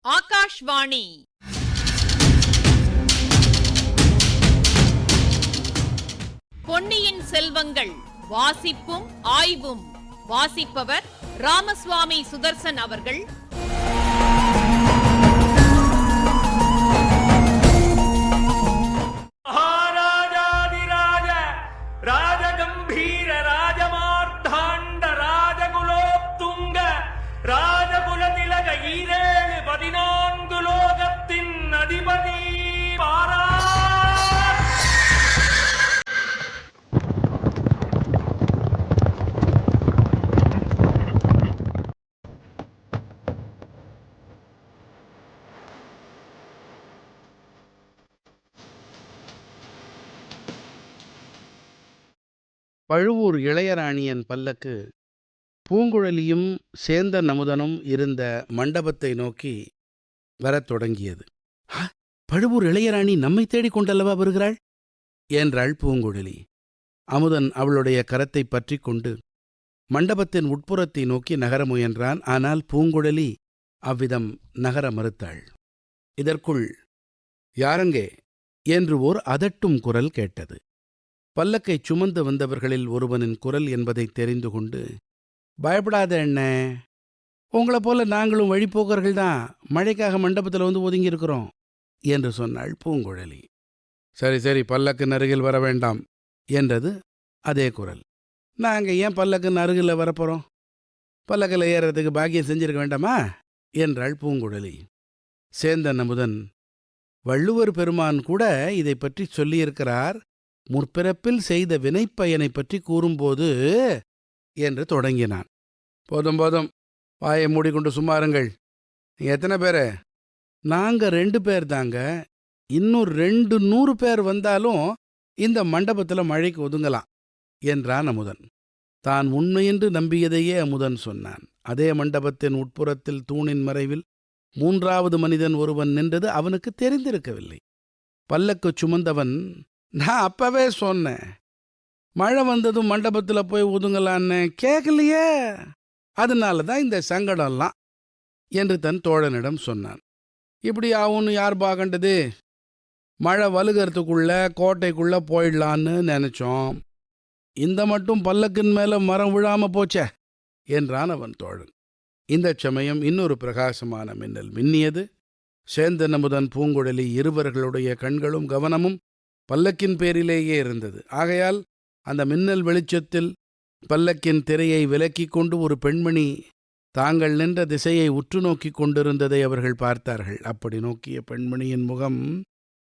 ஆகாஷ்வாணி. பொன்னியின் செல்வங்கள் வாசிப்பும் ஆய்வும். வாசிப்பவர் ராமசுவாமி சுதர்சன் அவர்கள். மகாராஜாதிராஜ ராஜகம்பீர ராஜமார்த்தாண்ட ராஜகுலோத்துங்க ராஜகுலதிலக ஈரேழு 14 லோகத்தின் அதிபதி பாரா. பழுவூர் இளையராணியின் பல்லக்கு பூங்குழலியும் சேந்தன் அமுதனும் இருந்த மண்டபத்தை நோக்கி வரத் தொடங்கியது. பழுவூர் இளையராணி நம்மை தேடிக் கொண்டல்லவா வருகிறாள் என்றாள் பூங்குழலி. அமுதன் அவளுடைய கரத்தை பற்றி கொண்டு மண்டபத்தின் உட்புறத்தை நோக்கி நகர முயன்றான். ஆனால் பூங்குழலி அவ்விதம் நகர மறுத்தாள். இதற்குள் யாரங்கே என்று ஓர் அதட்டும் குரல் கேட்டது. பல்லக்கை சுமந்து வந்தவர்களில் ஒருவனின் குரல் என்பதை தெரிந்து கொண்டு, பயப்படாத அண்ணே, உங்களை போல நாங்களும் வழிபோக்கர்கள்தான், மழைக்காக மண்டபத்தில் வந்து ஒதுங்கியிருக்கிறோம் என்று சொன்னாள் பூங்குழலி. சரி சரி, பல்லக்கின் அருகில் வர வேண்டாம் என்றது அதே குரல். நாங்கள் ஏன் பல்லக்கின் அருகில் வரப்போகிறோம்? பல்லக்கில் ஏறுறதுக்கு பாக்கியம் செஞ்சிருக்க வேண்டாமா என்றாள் பூங்குழலி. சேந்தன் அமுதன், வள்ளுவர் பெருமான் கூட இதை பற்றி சொல்லியிருக்கிறார், முற்பிறப்பில் செய்த வினைப்பயனை பற்றி கூறும்போது என்று தொடங்கினான். போதும் போதும், வாயை மூடிக்கொண்டு சும்மாருங்கள். நீங்கள் எத்தனை பேர்? நாங்கள் 2 பேர் தாங்க. இன்னும் 200 பேர் வந்தாலும் இந்த மண்டபத்தில் மழைக்கு ஒதுங்கலாம் என்றான் அமுதன். தான் உண்மையென்று நம்பியதையே அமுதன் சொன்னான். அதே மண்டபத்தின் உட்புறத்தில் தூணின் மறைவில் 3வது மனிதன் ஒருவன் நின்றது அவனுக்கு தெரிந்திருக்கவில்லை. பல்லக்கு சுமந்தவன், நான் அப்பவே சொன்னேன், மழை வந்ததும் மண்டபத்தில் போய் ஒதுங்கலான்னு, கேட்கலையே, அதனால தான் இந்த சங்கடம்லாம் என்று தன் தோழனிடம் சொன்னான். இப்படி ஆகும்னு யார் பார்க்கண்டது? மழை வலுகிறதுக்குள்ள கோட்டைக்குள்ளே போயிடலான்னு நினச்சோம். இந்த மட்டும் பல்லக்கின் மேலே மரம் விழாமல் போச்சே என்றான் அவன் தோழன். இந்த சமயம் இன்னொரு பிரகாசமான மின்னல் மின்னியது. சேந்தன் அமுதன் பூங்குழலி இருவர்களுடைய கண்களும் கவனமும் பல்லக்கின் பேரிலேயே இருந்தது. ஆகையால் அந்த மின்னல் வெளிச்சத்தில் பல்லக்கின் திரையை விலக்கிக் கொண்டு ஒரு பெண்மணி தாங்கள் நின்ற திசையை உற்று நோக்கிக் கொண்டிருந்ததை அவர்கள் பார்த்தார்கள். அப்படி நோக்கிய பெண்மணியின் முகம்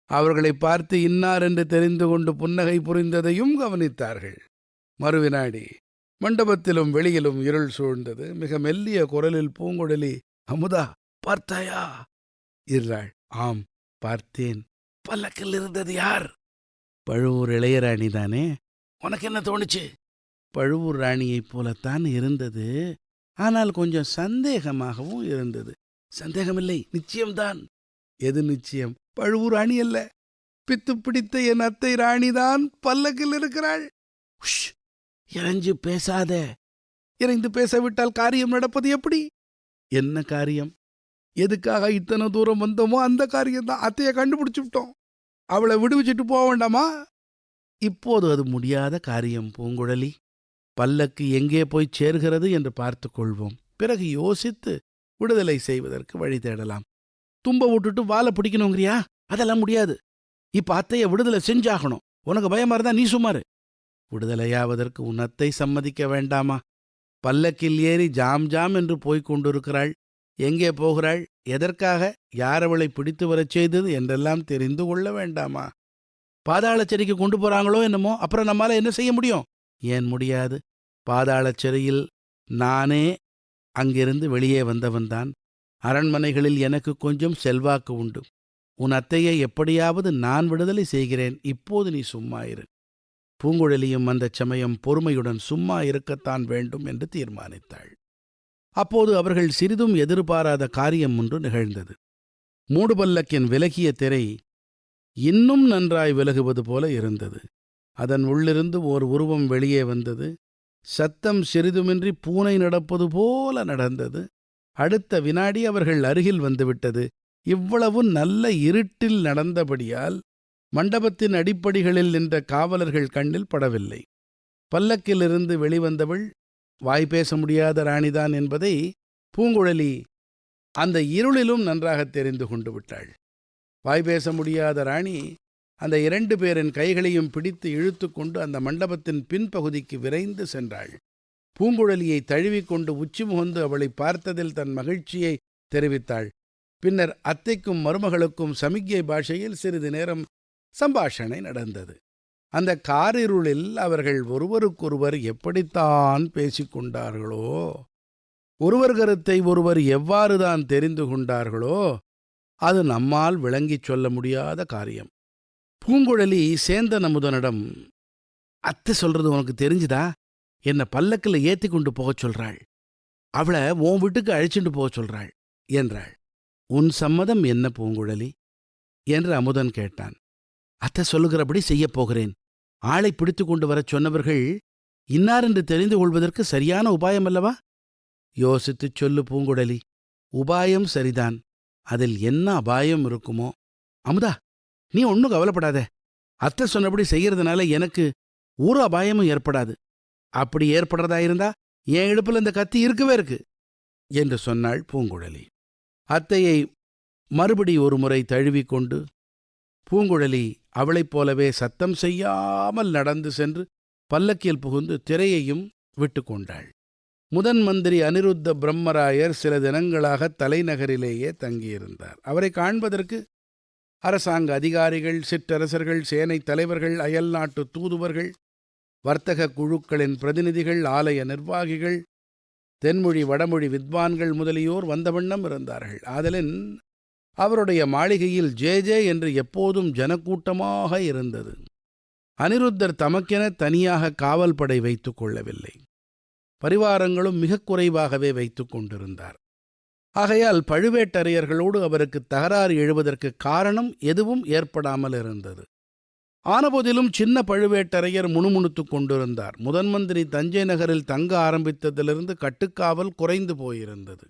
அவர்களை பார்த்து இன்னார் என்று தெரிந்து கொண்டு புன்னகை புரிந்ததையும் கவனித்தார்கள். மறுவினாடி மண்டபத்திலும் வெளியிலும் இருள் சூழ்ந்தது. மிக மெல்லிய குரலில் பூங்குழலி, அமுதா, பார்த்தாயா என்றாள். ஆம், பார்த்தேன். பல்லக்கில் இருந்தது யார்? பழுவூர் இளையராணி தானே. உனக்கு என்ன தோணுச்சு? பழுவூர் ராணியைப் போலத்தான் இருந்தது. ஆனால் கொஞ்சம் சந்தேகமாகவும் இருந்தது. சந்தேகமில்லை, நிச்சயம்தான். எது நிச்சயம்? பழுவூர் ராணி அல்ல, பித்து பிடித்த என் அத்தை ராணிதான் பல்லக்கில் இருக்கிறாள். இறைஞ்சு பேசாத. இறைந்து பேசவிட்டால் காரியம் நடப்பது எப்படி? என்ன காரியம்? எதுக்காக இத்தனை தூரம் வந்தோமோ அந்த காரியம்தான். அத்தையை கண்டுபிடிச்சு விட்டோம். அவளை விடுவிச்சிட்டு போக வேண்டாமா? இப்போது அது முடியாத காரியம் பூங்குழலி. பல்லக்கு எங்கே போய் சேர்கிறது என்று பார்த்து கொள்வோம். பிறகு யோசித்து விடுதலை செய்வதற்கு வழி தேடலாம். தும்ப விட்டுட்டு வாழை பிடிக்கணுங்கிறியா? அதெல்லாம் முடியாது. இப்ப அத்தையை விடுதலை செஞ்சாகணும். உனக்கு பயமா இருந்தா நீ சுமாரு. விடுதலையாவதற்கு உன் அத்தை சம்மதிக்க வேண்டாமா? பல்லக்கில் ஏறி ஜாம் ஜாம் என்று போய்க் கொண்டிருக்கிறாள். எங்கே போகிறாள்? எதற்காக? யார் அவளை பிடித்து வரச் செய்தது என்றெல்லாம் தெரிந்து கொள்ள வேண்டாமா? பாதாளச்சிறைக்கு கொண்டு போறாங்களோ என்னமோ. அப்புறம் நம்மால என்ன செய்ய முடியும்? ஏன் முடியாது? பாதாளச்சிறையில் நானே அங்கிருந்து வெளியே வந்தவன்தான். அரண்மனைகளில் எனக்கு கொஞ்சம் செல்வாக்கு உண்டு. உன் அத்தையை எப்படியாவது நான் விடுதலை செய்கிறேன். இப்போது நீ சும்மா இரு. பூங்குழலியும் அந்தச் சமயம் பொறுமையுடன் சும்மா இருக்கத்தான் வேண்டும் என்று தீர்மானித்தாள். அப்போது அவர்கள் சிறிதும் எதிர்பாராத காரியம் ஒன்று நிகழ்ந்தது. மூடுபல்லக்கின் விலகிய திரை இன்னும் நன்றாய் விலகுவது போல இருந்தது. அதன் உள்ளிருந்து ஓர் உருவம் வெளியே வந்தது. சத்தம் சிறிதுமின்றி பூனை நடப்பது போல நடந்தது. அடுத்த வினாடி அவர்கள் அருகில் வந்துவிட்டது. இவ்வளவு நல்ல இருட்டில் நடந்தபடியால் மண்டபத்தின் அடிப்படிகளில் நின்ற காவலர்கள் கண்ணில் படவில்லை. பல்லக்கிலிருந்து வெளிவந்தவள் வாய் பேச முடியாத ராணிதான் என்பதை பூங்குழலி அந்த இருளிலும் நன்றாக தெரிந்து கொண்டு விட்டாள். வாய் பேச முடியாத ராணி அந்த 2 பேரின் கைகளையும் பிடித்து இழுத்து கொண்டு அந்த மண்டபத்தின் பின்பகுதிக்கு விரைந்து சென்றாள். பூங்குழலியை தழுவிக்கொண்டு உச்சி முகந்து அவளை பார்த்ததில் தன் மகிழ்ச்சியை தெரிவித்தாள். பின்னர் அத்தைக்கும் மருமகளுக்கும் சமிக்ஞை பாஷையில் சிறிது நேரம் சம்பாஷணை நடந்தது. அந்த காரிருளில் அவர்கள் ஒருவருக்கொருவர் எப்படித்தான் பேசிக்கொண்டார்களோ, ஒருவர் கருத்தை ஒருவர் எவ்வாறுதான் தெரிந்து கொண்டார்களோ, அது நம்மால் விளங்கிச் சொல்ல முடியாத காரியம். பூங்குழலி சேந்தன் அமுதனிடம், அத்தை சொல்றது உனக்கு தெரிஞ்சுதா? என்னை பல்லக்கில் ஏத்தி கொண்டு போகச் சொல்றாள். அவளை உன் வீட்டுக்கு அழைச்சிட்டு போகச் சொல்றாள் என்றாள். உன் சம்மதம் என்ன பூங்குழலி என்று அமுதன் கேட்டான். அத்தை சொல்லுகிறபடி செய்யப் போகிறேன். ஆளை பிடித்து கொண்டு வரச் சொன்னவர்கள் இன்னாரென்று தெரிந்து கொள்வதற்கு சரியான உபாயம் அல்லவா? யோசித்துச் சொல்லு பூங்குழலி. உபாயம் சரிதான், அதில் என்ன அபாயம் இருக்குமோ? அமுதா, நீ ஒன்னும் கவலைப்படாத. அத்தை சொன்னபடி செய்யறதுனால எனக்கு ஒரு அபாயமும் ஏற்படாது. அப்படி ஏற்படுறதாயிருந்தா என் இடுப்பில் இந்த கத்தி இருக்கவே இருக்கு என்று சொன்னாள் பூங்குழலி. அத்தையை மறுபடி ஒரு முறை தழுவிக்கொண்டு பூங்குழலி அவளைப் போலவே சத்தம் செய்யாமல் நடந்து சென்று பல்லக்கில் புகுந்து திரையையும் விட்டு கொண்டாள். முதன் மந்திரி அனிருத்த பிரம்மராயர் சில தினங்களாக தலைநகரிலேயே தங்கியிருந்தார். அவரை காண்பதற்கு அரசாங்க அதிகாரிகள், சிற்றரசர்கள், சேனை தலைவர்கள், அயல் நாட்டு தூதுவர்கள், வர்த்தக குழுக்களின் பிரதிநிதிகள், ஆலய நிர்வாகிகள், தென்மொழி வடமொழி வித்வான்கள் முதலியோர் வந்த வண்ணம் இருந்தார்கள். ஆதலின் அவருடைய மாளிகையில் ஜே என்று எப்போதும் ஜனக்கூட்டமாக இருந்தது. அனிருத்தர் தமக்கென தனியாக காவல் படை வைத்துக் கொள்ளவில்லை. பரிவாரங்களும் மிக குறைவாகவே வைத்துக் கொண்டிருந்தார். ஆகையால் பழுவேட்டரையர்களோடு அவருக்கு தகராறு எழுவதற்கு காரணம் எதுவும் ஏற்படாமல் இருந்தது. ஆனபோதிலும் சின்ன பழுவேட்டரையர் முணுமுணுத்துக் கொண்டிருந்தார். முதன் மந்திரி தஞ்சை நகரில் தங்க ஆரம்பித்ததிலிருந்து கட்டுக்காவல் குறைந்து போயிருந்தது.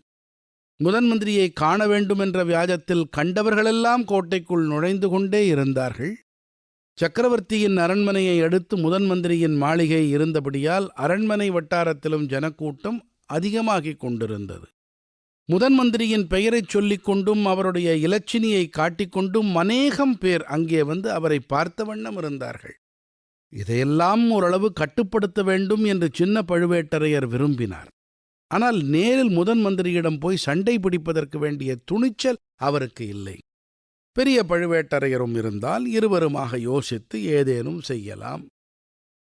முதன் மந்திரியை காண வேண்டுமென்ற வியாஜத்தில் கண்டவர்களெல்லாம் கோட்டைக்குள் நுழைந்து கொண்டே இருந்தார்கள். சக்கரவர்த்தியின் அரண்மனையை அடுத்து முதன் மந்திரியின் மாளிகை இருந்தபடியால் அரண்மனை வட்டாரத்திலும் ஜனக்கூட்டம் அதிகமாகிக் கொண்டிருந்தது. முதன் மந்திரியின் பெயரைச் சொல்லிக் கொண்டும் அவருடைய இலச்சினியை காட்டிக்கொண்டும் அநேகம் பேர் அங்கே வந்து அவரை பார்த்த வண்ணம் இருந்தார்கள். இதையெல்லாம் ஓரளவு கட்டுப்படுத்த வேண்டும் என்று சின்ன பழுவேட்டரையர் விரும்பினார். ஆனால் நேரில் முதன் மந்திரியிடம் போய் சண்டை பிடிப்பதற்கு வேண்டிய துணிச்சல் அவருக்கு இல்லை. பெரிய பழுவேட்டரையரும் இருந்தால் இருவருமாக யோசித்து ஏதேனும் செய்யலாம்.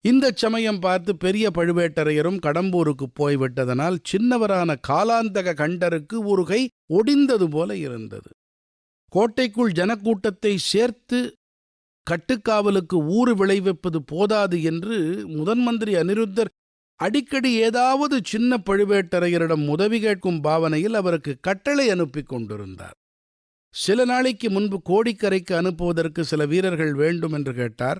இந்த சமயம் பார்த்து பெரிய பழுவேட்டரையரும் கடம்பூருக்கு போய்விட்டதனால் சின்னவரான காலாந்தக கண்டருக்கு ஒரு கை ஒடிந்தது போல இருந்தது. கோட்டைக்குள் ஜனக்கூட்டத்தை சேர்த்து கட்டுக்காவலுக்கு ஊறு விளைவிப்பது போதாது என்று முதன் மந்திரி அனிருத்தர் அடிக்கடி ஏதாவது சின்ன பழுவேட்டரையரிடம் உதவி கேட்கும் பாவனையில் அவருக்கு கட்டளை அனுப்பி கொண்டிருந்தார். சில நாளைக்கு முன்பு கோடிக்கரைக்கு அனுப்புவதற்கு சில வீரர்கள் வேண்டும் என்று கேட்டார்.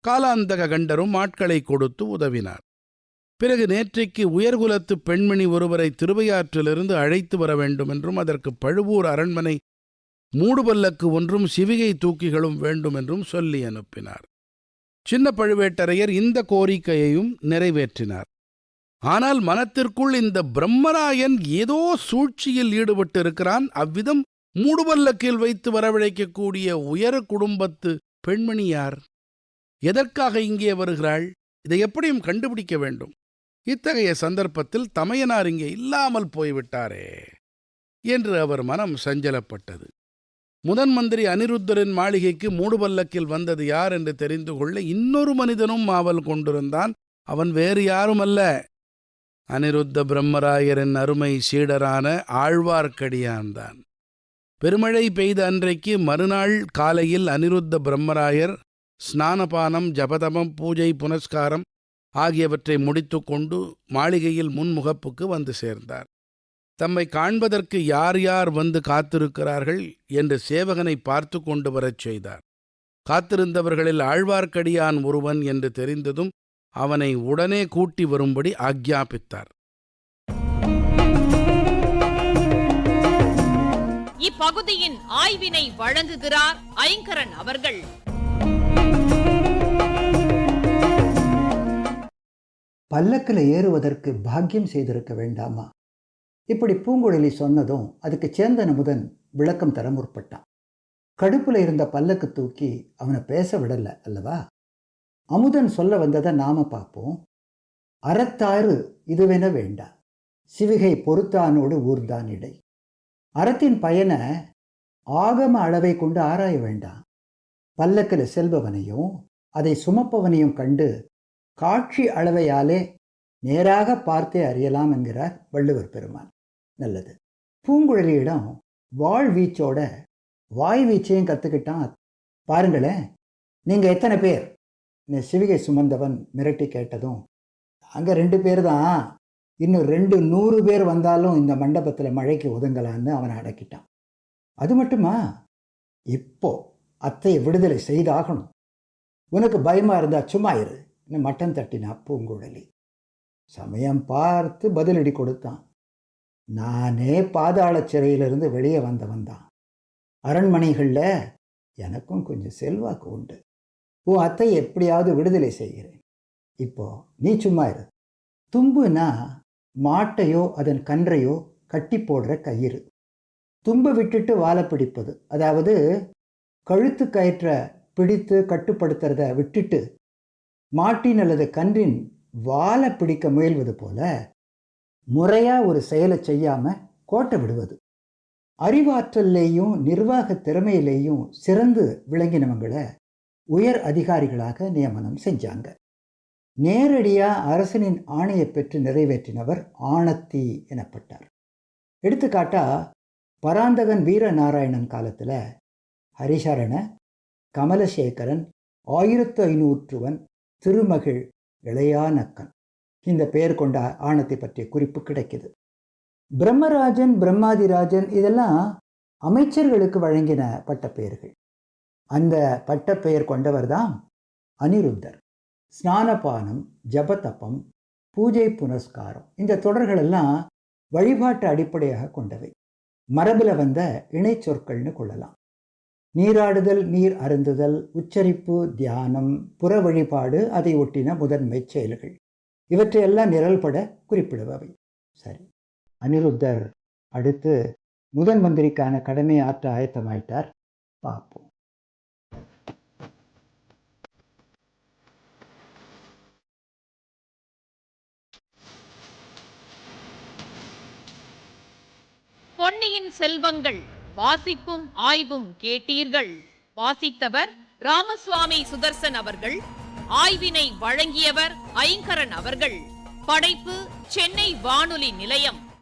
காலாந்தக கண்டரும் ஆட்களை கொடுத்து உதவினார். பிறகு நேற்றைக்கு உயர்குலத்து பெண்மணி ஒருவரை திருவையாற்றிலிருந்து அழைத்து வர வேண்டும் என்றும் அதற்கு பழுவூர் அரண்மனை மூடுபல்லக்கு ஒன்றும் சிவிகை தூக்கிகளும் வேண்டும் என்றும் சொல்லி அனுப்பினார். சின்ன பழுவேட்டரையர் இந்த கோரிக்கையையும் நிறைவேற்றினார். ஆனால் மனத்திற்குள் இந்த பிரம்மராயன் ஏதோ சூழ்ச்சியில் ஈடுபட்டிருக்கிறான், அவ்விதம் மூடுபல்லக்கில் வைத்து வரவழைக்கக்கூடிய உயர குடும்பத்து பெண்மணி யார்? எதற்காக இங்கே வருகிறாள்? இதை எப்படியும் கண்டுபிடிக்க வேண்டும். இத்தகைய சந்தர்ப்பத்தில் தமையனார் இங்கே இல்லாமல் போய்விட்டாரே என்று அவர் மனம் சஞ்சலப்பட்டது. முதன் மந்திரி அனிருத்தரின் மாளிகைக்கு மூடுபல்லக்கில் வந்தது யார் என்று தெரிந்து கொள்ள இன்னொரு மனிதனும் ஆவல் கொண்டிருந்தான். அவன் வேறு யாருமல்ல, அனிருத்த பிரம்மராயரின் அருமை சீடரான ஆழ்வார்க்கடியான்தான். பெருமழை பெய்த அன்றைக்கு மறுநாள் காலையில் அனிருத்த பிரம்மராயர் ஸ்நானபானம், ஜபதமம், பூஜை, புனஸ்காரம் ஆகியவற்றை முடித்து கொண்டு மாளிகையில் முன்முகப்புக்கு வந்து சேர்ந்தார். தம்மை காண்பதற்கு யார் யார் வந்து காத்திருக்கிறார்கள் என்று சேவகனை பார்த்து கொண்டு வரச் செய்தார். காத்திருந்தவர்களில் ஆழ்வார்க்கடியான் ஒருவன் என்று தெரிந்ததும் அவனை உடனே கூட்டி வரும்படி ஆக்ஞாபித்தார். இப்பகுதியின் ஆய்வினை வழங்குகிறார் ஐங்கரன் அவர்கள். பல்லக்கில் ஏறுவதற்கு பாக்கியம் செய்திருக்க வேண்டாமா? இப்படி பூங்குழலி சொன்னதும் அதுக்கு சேந்தன் அமுதன் விளக்கம் தர முற்பட்டான். கடுப்புல இருந்த பல்லக்கு தூக்கி அவனை பேச விடல அல்லவா? அமுதன் சொல்ல வந்ததை நாம பார்ப்போம். அறத்தாறு இதுவென வேண்டா, சிவிகை பொறுத்தானோடு ஊர்தான் இடை. அறத்தின் பயனை ஆகம அளவை கொண்டு ஆராய வேண்டாம். பல்லக்கில் செல்பவனையும் அதை சுமப்பவனையும் கண்டு காட்சி அளவையாலே நேராக பார்த்தே அறியலாம் என்கிறார் வள்ளுவர் பெருமான். நல்லது. பூங்குழலியிடம் வாழ்வீச்சோட வாய் வீச்சையும் கற்றுக்கிட்டான். பாருங்களேன், நீங்கள் எத்தனை பேர்? சிவிகை சுமந்தவன் மிரட்டி கேட்டதும், அங்கே 2 பேர் தான், இன்னும் 200 பேர் வந்தாலும் இந்த மண்டபத்தில் மழைக்கு ஒதுங்கலான்னு அவனை அடக்கிட்டான். அது மட்டுமா, இப்போ அத்தையை விடுதலை செய்தாகணும், உனக்கு பயமாக இருந்தா சும்மா இரு மட்டன் தட்டினா பூங்குழலி. சமயம் பார்த்து பதிலடி கொடுத்தான். நானே பாதாள சிறையிலிருந்து வெளியே வந்தவன் தான். அரண்மனைகளில் எனக்கும் கொஞ்சம் செல்வாக்கு உண்டு. உன் அத்தை எப்படியாவது விடுதலை செய்கிறேன். இப்போ நீ சும்மா இரு. தும்புனா மாட்டையோ அதன் கன்றையோ கட்டி போடுற கயிறு. தும்பை விட்டுட்டு வாழை பிடிப்பது, அதாவது கழுத்து கயிற்ற பிடித்து கட்டுப்படுத்துறத விட்டுட்டு மாட்டின் அல்லது கன்றின் வாழை பிடிக்க முயல்வது போல முறையா ஒரு செயலை செய்யாம கோட்டை விடுவது. அறிவாற்றல்லையும் நிர்வாக திறமையிலேயும் சிறந்து விளங்கினவங்களை உயர் அதிகாரிகளாக நியமனம் செஞ்சாங்க. நேரடியா அரசனின் ஆணையை பெற்று நிறைவேற்றினவர் ஆணத்தி எனப்பட்டார். எடுத்துக்காட்டா, பராந்தகன் வீரநாராயணன் காலத்துல ஹரிசரண, கமலசேகரன், 1500 திருமகிழ் இளையானக்கன் இந்த பெயர் கொண்ட ஆணத்தை பற்றிய குறிப்பு கிடைக்குது. பிரம்மராஜன், பிரம்மாதிராஜன் இதெல்லாம் அமைச்சர்களுக்கு வழங்கின பட்டப்பெயர்கள். அந்த பட்டப்பெயர் கொண்டவர் தான் அனிருத்தர். ஸ்நானபானம், ஜபதப்பம், பூஜை புனஸ்காரம் இந்த தொடர்களெல்லாம் வழிபாட்டு அடிப்படையாக கொண்டவை. மரபில் வந்த இணை சொற்கள்னு கொள்ளலாம். நீராடுதல், நீர் அருந்துதல், உச்சரிப்பு, தியானம், புற வழிபாடு, அதை ஒட்டின முதன்மை செயல்கள் இவற்றையெல்லாம் நிரல்பட குறிப்பிடுபவை. சரி, அனிருத்தர் அடுத்து முதன் மந்திரிக்கான கடமை ஆற்ற ஆயத்தமாயிட்டார். பார்ப்போம். பொன்னியின் செல்வங்கள் வாசிப்பும் ஆய்வும் கேட்டீர்கள். வாசித்தவர் ராமசுவாமி சுதர்சன் அவர்கள். ஆய்வினை வழங்கியவர் ஐங்கரன் அவர்கள். படைப்பு சென்னை வானொலி நிலையம்.